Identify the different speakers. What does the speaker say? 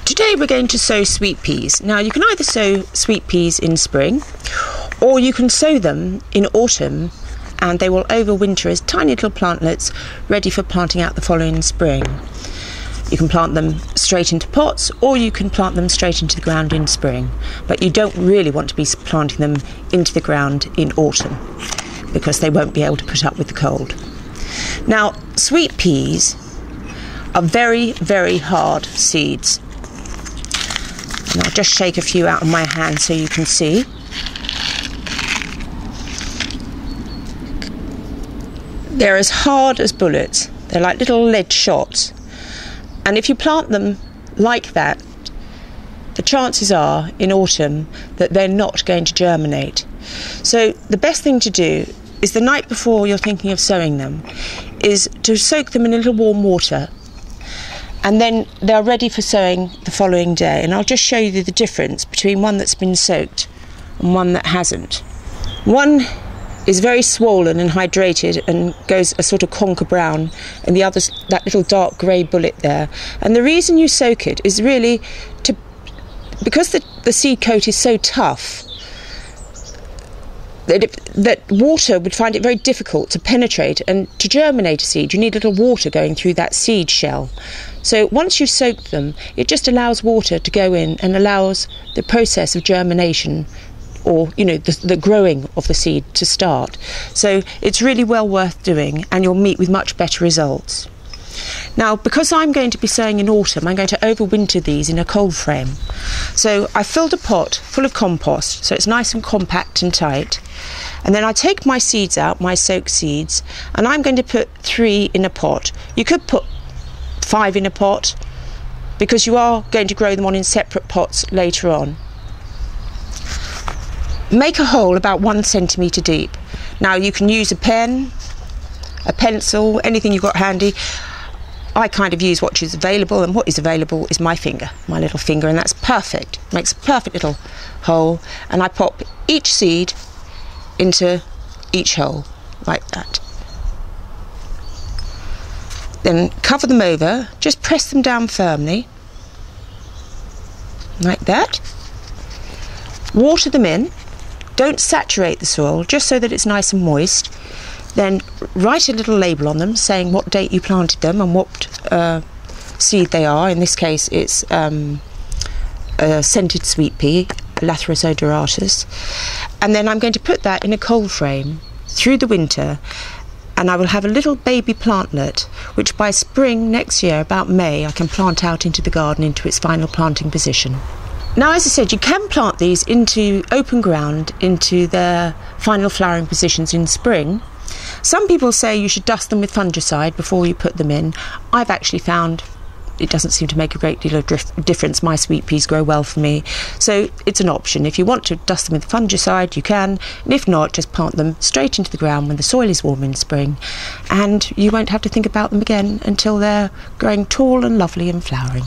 Speaker 1: Today we're going to sow sweet peas. Now you can either sow sweet peas in spring or you can sow them in autumn and they will overwinter as tiny little plantlets ready for planting out the following spring. You can plant them straight into pots or you can plant them straight into the ground in spring, but you don't really want to be planting them into the ground in autumn because they won't be able to put up with the cold. Now sweet peas are very, very hard seeds. And I'll just shake a few out of my hand so you can see. They're as hard as bullets. They're like little lead shots. And if you plant them like that, the chances are in autumn that they're not going to germinate. So the best thing to do is the night before you're thinking of sowing them is to soak them in a little warm water. And then they're ready for sowing the following day. And I'll just show you the difference between one that's been soaked and one that hasn't. One is very swollen and hydrated and goes a sort of conker brown, and the other's that little dark grey bullet there. And the reason you soak it is really because the seed coat is so tough that water would find it very difficult to penetrate, and to germinate a seed you need a little water going through that seed shell. So once you've soaked them, it just allows water to go in and allows the process of germination, or the growing of the seed, to start. So it's really well worth doing and you'll meet with much better results. Now, because I'm going to be sowing in autumn, I'm going to overwinter these in a cold frame. So I filled a pot full of compost so it's nice and compact and tight, and then I take my seeds out, my soaked seeds, and I'm going to put 3 in a pot. You could put 5 in a pot because you are going to grow them in separate pots later on. Make a hole about 1 centimetre deep. Now you can use a pen, a pencil, anything you've got handy. I kind of use what is available, and what is available is my finger, my little finger, and that's perfect. Makes a perfect little hole, and I pop each seed into each hole like that. Then cover them over, just press them down firmly like that. Water them in. Don't saturate the soil, just so that it's nice and moist. Then write a little label on them saying what date you planted them and what seed they are. In this case it's a scented sweet pea, Lathyrus odoratus. And then I'm going to put that in a cold frame through the winter, and I will have a little baby plantlet which by spring next year, about May, I can plant out into the garden into its final planting position. Now, as I said, you can plant these into open ground, into their final flowering positions in spring. Some people say you should dust them with fungicide before you put them in. I've actually found it doesn't seem to make a great deal of difference. My sweet peas grow well for me, so it's an option. If you want to dust them with fungicide, you can, and if not, just plant them straight into the ground when the soil is warm in spring, and you won't have to think about them again until they're growing tall and lovely and flowering.